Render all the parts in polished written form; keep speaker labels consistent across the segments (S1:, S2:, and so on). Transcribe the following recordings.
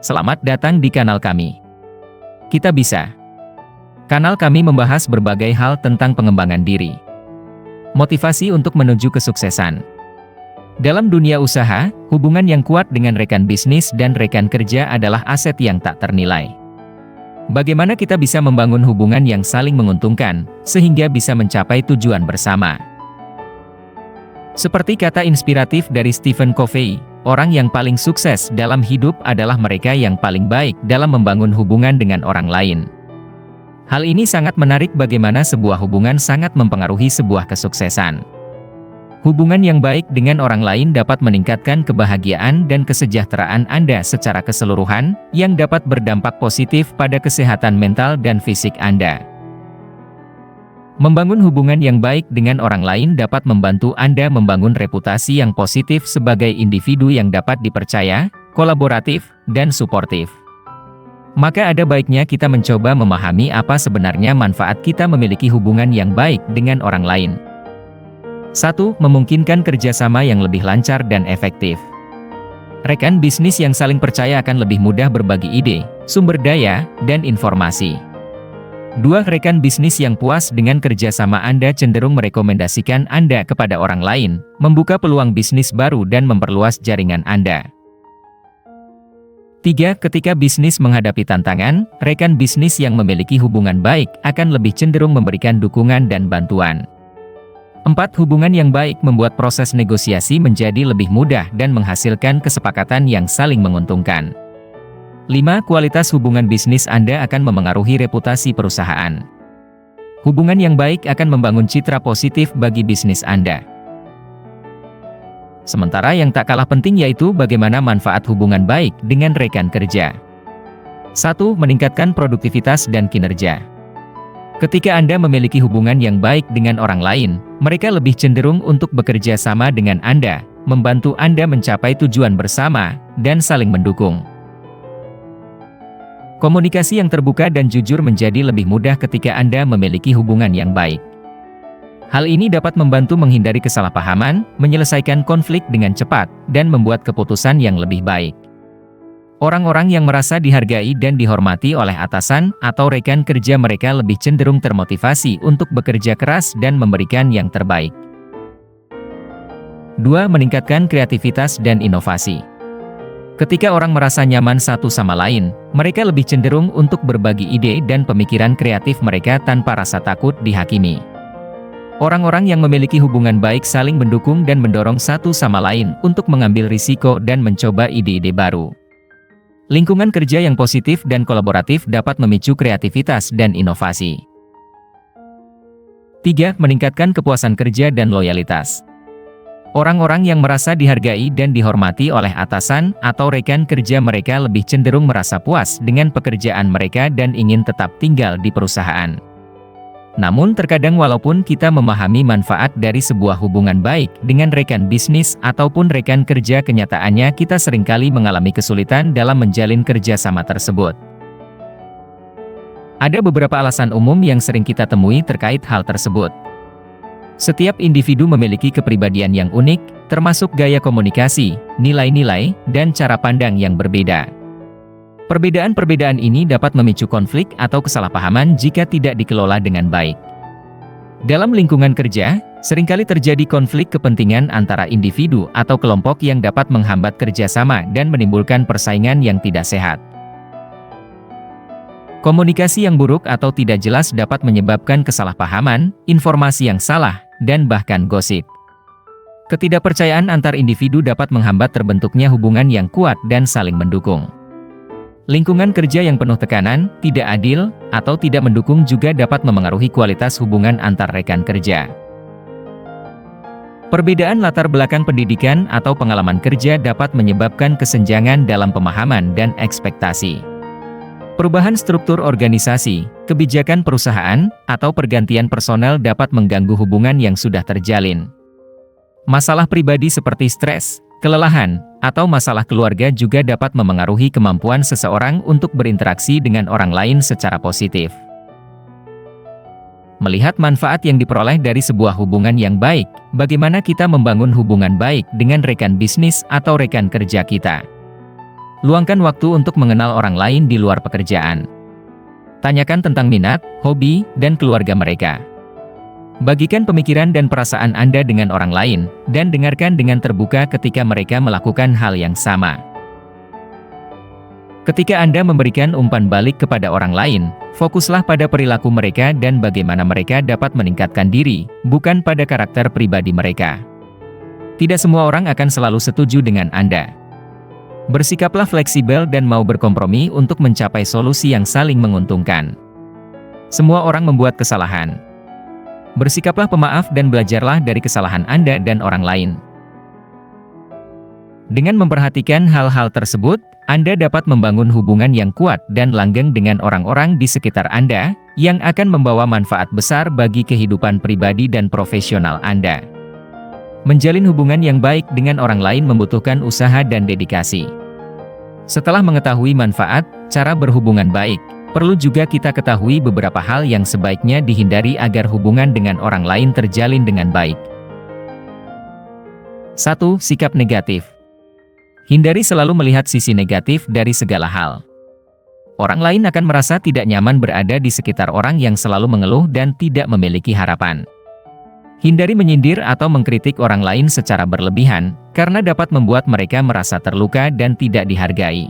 S1: Selamat datang di kanal kami. Kita Bisa. Kanal kami membahas berbagai hal tentang pengembangan diri, motivasi untuk menuju kesuksesan. Dalam dunia usaha, hubungan yang kuat dengan rekan bisnis dan rekan kerja adalah aset yang tak ternilai. Bagaimana kita bisa membangun hubungan yang saling menguntungkan, sehingga bisa mencapai tujuan bersama? Seperti kata inspiratif dari Stephen Covey, orang yang paling sukses dalam hidup adalah mereka yang paling baik dalam membangun hubungan dengan orang lain. Hal ini sangat menarik bagaimana sebuah hubungan sangat mempengaruhi sebuah kesuksesan. Hubungan yang baik dengan orang lain dapat meningkatkan kebahagiaan dan kesejahteraan Anda secara keseluruhan, yang dapat berdampak positif pada kesehatan mental dan fisik Anda. Membangun hubungan yang baik dengan orang lain dapat membantu Anda membangun reputasi yang positif sebagai individu yang dapat dipercaya, kolaboratif, dan suportif. Maka ada baiknya kita mencoba memahami apa sebenarnya manfaat kita memiliki hubungan yang baik dengan orang lain. 1. Memungkinkan kerjasama yang lebih lancar dan efektif. Rekan bisnis yang saling percaya akan lebih mudah berbagi ide, sumber daya, dan informasi. 2. Rekan bisnis yang puas dengan kerjasama Anda cenderung merekomendasikan Anda kepada orang lain, membuka peluang bisnis baru dan memperluas jaringan Anda. 3. Ketika bisnis menghadapi tantangan, rekan bisnis yang memiliki hubungan baik akan lebih cenderung memberikan dukungan dan bantuan. 4. Hubungan yang baik membuat proses negosiasi menjadi lebih mudah dan menghasilkan kesepakatan yang saling menguntungkan. 5. Kualitas hubungan bisnis Anda akan memengaruhi reputasi perusahaan. Hubungan yang baik akan membangun citra positif bagi bisnis Anda. Sementara yang tak kalah penting yaitu bagaimana manfaat hubungan baik dengan rekan kerja. 1. Meningkatkan produktivitas dan kinerja. Ketika Anda memiliki hubungan yang baik dengan orang lain, mereka lebih cenderung untuk bekerja sama dengan Anda, membantu Anda mencapai tujuan bersama, dan saling mendukung. Komunikasi yang terbuka dan jujur menjadi lebih mudah ketika Anda memiliki hubungan yang baik. Hal ini dapat membantu menghindari kesalahpahaman, menyelesaikan konflik dengan cepat, dan membuat keputusan yang lebih baik. Orang-orang yang merasa dihargai dan dihormati oleh atasan atau rekan kerja mereka lebih cenderung termotivasi untuk bekerja keras dan memberikan yang terbaik. 2. Meningkatkan kreativitas dan inovasi. Ketika orang merasa nyaman satu sama lain, mereka lebih cenderung untuk berbagi ide dan pemikiran kreatif mereka tanpa rasa takut dihakimi. Orang-orang yang memiliki hubungan baik saling mendukung dan mendorong satu sama lain untuk mengambil risiko dan mencoba ide-ide baru. Lingkungan kerja yang positif dan kolaboratif dapat memicu kreativitas dan inovasi. 3. Meningkatkan kepuasan kerja dan loyalitas. Orang-orang yang merasa dihargai dan dihormati oleh atasan atau rekan kerja mereka lebih cenderung merasa puas dengan pekerjaan mereka dan ingin tetap tinggal di perusahaan. Namun terkadang walaupun kita memahami manfaat dari sebuah hubungan baik dengan rekan bisnis ataupun rekan kerja, kenyataannya kita seringkali mengalami kesulitan dalam menjalin kerjasama tersebut. Ada beberapa alasan umum yang sering kita temui terkait hal tersebut. Setiap individu memiliki kepribadian yang unik, termasuk gaya komunikasi, nilai-nilai, dan cara pandang yang berbeda. Perbedaan-perbedaan ini dapat memicu konflik atau kesalahpahaman jika tidak dikelola dengan baik. Dalam lingkungan kerja, seringkali terjadi konflik kepentingan antara individu atau kelompok yang dapat menghambat kerjasama dan menimbulkan persaingan yang tidak sehat. Komunikasi yang buruk atau tidak jelas dapat menyebabkan kesalahpahaman, informasi yang salah, dan bahkan gosip. Ketidakpercayaan antar individu dapat menghambat terbentuknya hubungan yang kuat dan saling mendukung. Lingkungan kerja yang penuh tekanan, tidak adil, atau tidak mendukung juga dapat memengaruhi kualitas hubungan antar rekan kerja. Perbedaan latar belakang pendidikan atau pengalaman kerja dapat menyebabkan kesenjangan dalam pemahaman dan ekspektasi. Perubahan struktur organisasi, kebijakan perusahaan, atau pergantian personel dapat mengganggu hubungan yang sudah terjalin. Masalah pribadi seperti stres, kelelahan, atau masalah keluarga juga dapat memengaruhi kemampuan seseorang untuk berinteraksi dengan orang lain secara positif. Melihat manfaat yang diperoleh dari sebuah hubungan yang baik, bagaimana kita membangun hubungan baik dengan rekan bisnis atau rekan kerja kita? Luangkan waktu untuk mengenal orang lain di luar pekerjaan. Tanyakan tentang minat, hobi, dan keluarga mereka. Bagikan pemikiran dan perasaan Anda dengan orang lain, dan dengarkan dengan terbuka ketika mereka melakukan hal yang sama. Ketika Anda memberikan umpan balik kepada orang lain, fokuslah pada perilaku mereka dan bagaimana mereka dapat meningkatkan diri, bukan pada karakter pribadi mereka. Tidak semua orang akan selalu setuju dengan Anda. Bersikaplah fleksibel dan mau berkompromi untuk mencapai solusi yang saling menguntungkan. Semua orang membuat kesalahan. Bersikaplah pemaaf dan belajarlah dari kesalahan Anda dan orang lain. Dengan memperhatikan hal-hal tersebut, Anda dapat membangun hubungan yang kuat dan langgeng dengan orang-orang di sekitar Anda, yang akan membawa manfaat besar bagi kehidupan pribadi dan profesional Anda. Menjalin hubungan yang baik dengan orang lain membutuhkan usaha dan dedikasi. Setelah mengetahui manfaat, cara berhubungan baik, perlu juga kita ketahui beberapa hal yang sebaiknya dihindari agar hubungan dengan orang lain terjalin dengan baik. 1. Sikap negatif. Hindari selalu melihat sisi negatif dari segala hal. Orang lain akan merasa tidak nyaman berada di sekitar orang yang selalu mengeluh dan tidak memiliki harapan. Hindari menyindir atau mengkritik orang lain secara berlebihan, karena dapat membuat mereka merasa terluka dan tidak dihargai.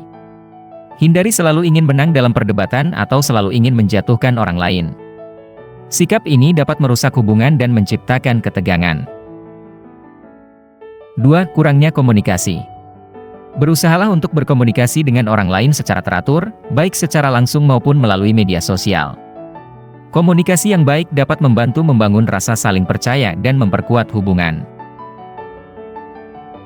S1: Hindari selalu ingin menang dalam perdebatan atau selalu ingin menjatuhkan orang lain. Sikap ini dapat merusak hubungan dan menciptakan ketegangan. 2. Kurangnya komunikasi. Berusahalah untuk berkomunikasi dengan orang lain secara teratur, baik secara langsung maupun melalui media sosial. Komunikasi yang baik dapat membantu membangun rasa saling percaya dan memperkuat hubungan.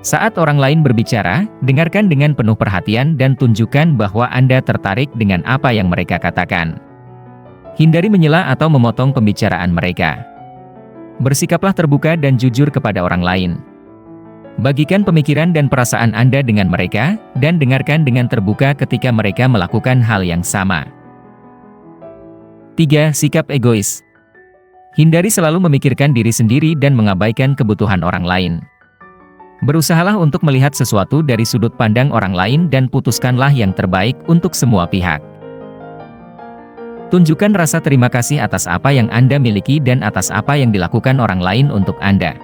S1: Saat orang lain berbicara, dengarkan dengan penuh perhatian dan tunjukkan bahwa Anda tertarik dengan apa yang mereka katakan. Hindari menyela atau memotong pembicaraan mereka. Bersikaplah terbuka dan jujur kepada orang lain. Bagikan pemikiran dan perasaan Anda dengan mereka, dan dengarkan dengan terbuka ketika mereka melakukan hal yang sama. 3. Sikap egois. Hindari selalu memikirkan diri sendiri dan mengabaikan kebutuhan orang lain. Berusahalah untuk melihat sesuatu dari sudut pandang orang lain dan putuskanlah yang terbaik untuk semua pihak. Tunjukkan rasa terima kasih atas apa yang Anda miliki dan atas apa yang dilakukan orang lain untuk Anda.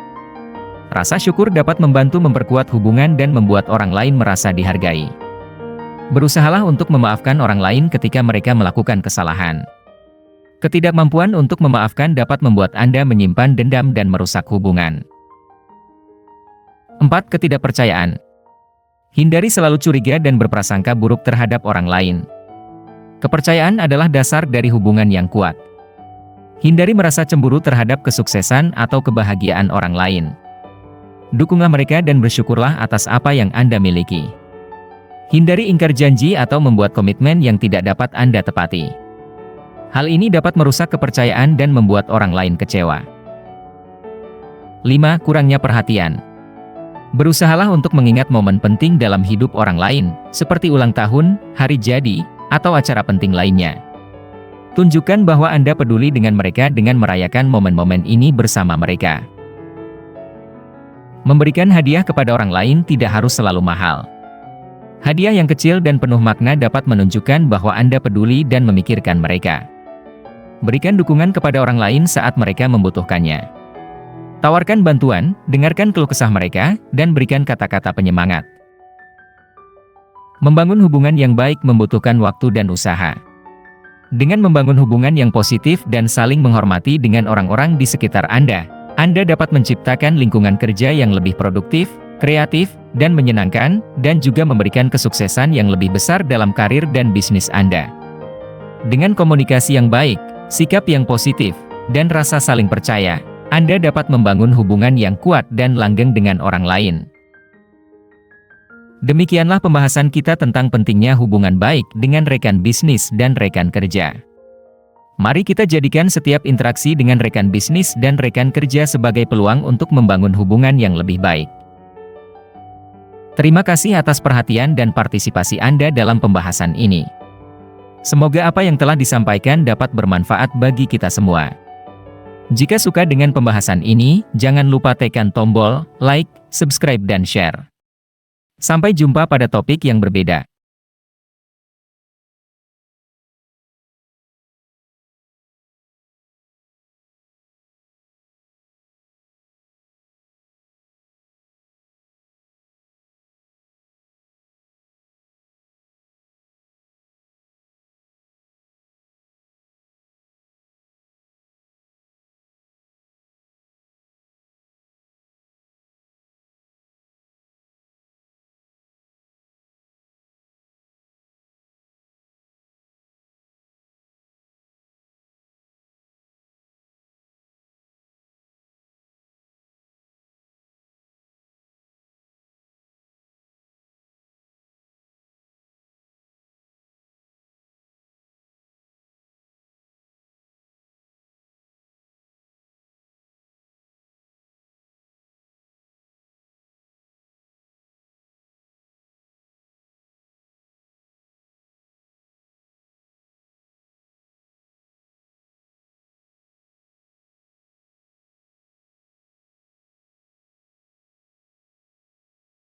S1: Rasa syukur dapat membantu memperkuat hubungan dan membuat orang lain merasa dihargai. Berusahalah untuk memaafkan orang lain ketika mereka melakukan kesalahan. Ketidakmampuan untuk memaafkan dapat membuat Anda menyimpan dendam dan merusak hubungan. 4. Ketidakpercayaan. Hindari selalu curiga dan berprasangka buruk terhadap orang lain. Kepercayaan adalah dasar dari hubungan yang kuat. Hindari merasa cemburu terhadap kesuksesan atau kebahagiaan orang lain. Dukunglah mereka dan bersyukurlah atas apa yang Anda miliki. Hindari ingkar janji atau membuat komitmen yang tidak dapat Anda tepati. Hal ini dapat merusak kepercayaan dan membuat orang lain kecewa. 5. Kurangnya perhatian. Berusahalah untuk mengingat momen penting dalam hidup orang lain, seperti ulang tahun, hari jadi, atau acara penting lainnya. Tunjukkan bahwa Anda peduli dengan mereka dengan merayakan momen-momen ini bersama mereka. Memberikan hadiah kepada orang lain tidak harus selalu mahal. Hadiah yang kecil dan penuh makna dapat menunjukkan bahwa Anda peduli dan memikirkan mereka. Berikan dukungan kepada orang lain saat mereka membutuhkannya. Tawarkan bantuan, dengarkan keluh kesah mereka, dan berikan kata-kata penyemangat. Membangun hubungan yang baik membutuhkan waktu dan usaha. Dengan membangun hubungan yang positif dan saling menghormati dengan orang-orang di sekitar Anda dapat menciptakan lingkungan kerja yang lebih produktif, kreatif, dan menyenangkan, dan juga memberikan kesuksesan yang lebih besar dalam karir dan bisnis Anda. Dengan komunikasi yang baik, sikap yang positif, dan rasa saling percaya, Anda dapat membangun hubungan yang kuat dan langgeng dengan orang lain. Demikianlah pembahasan kita tentang pentingnya hubungan baik dengan rekan bisnis dan rekan kerja. Mari kita jadikan setiap interaksi dengan rekan bisnis dan rekan kerja sebagai peluang untuk membangun hubungan yang lebih baik. Terima kasih atas perhatian dan partisipasi Anda dalam pembahasan ini. Semoga apa yang telah disampaikan dapat bermanfaat bagi kita semua. Jika suka dengan pembahasan ini, jangan lupa tekan tombol like, subscribe dan share. Sampai jumpa pada topik yang berbeda.